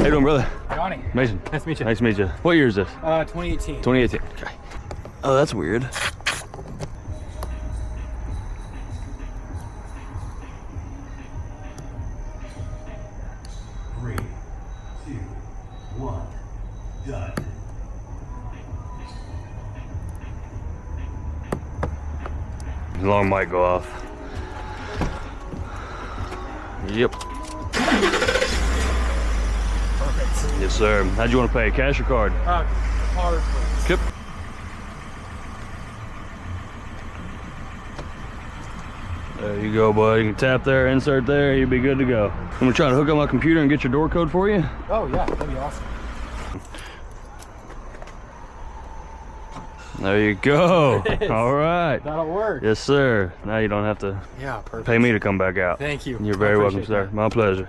you doing, brother? Johnny. Mason. Nice to meet you. Nice to meet you. What year is this? 2018. 2018. Okay. Oh, that's weird. Three, two, one, done. The alarm might go off. Yep. Perfect. Yes, sir. How'd you want to pay? Cash or card? Card, please. Yep. There you go, bud. You can tap there, insert there, you'll be good to go. I'm gonna try to hook up my computer and get your door code for you. Oh, yeah. That'd be awesome. There you go. All right. That'll work. Yes, sir. Now you don't have to Yeah, perfect. pay me to come back out. Thank you. You're I very welcome, appreciate sir. that. My pleasure.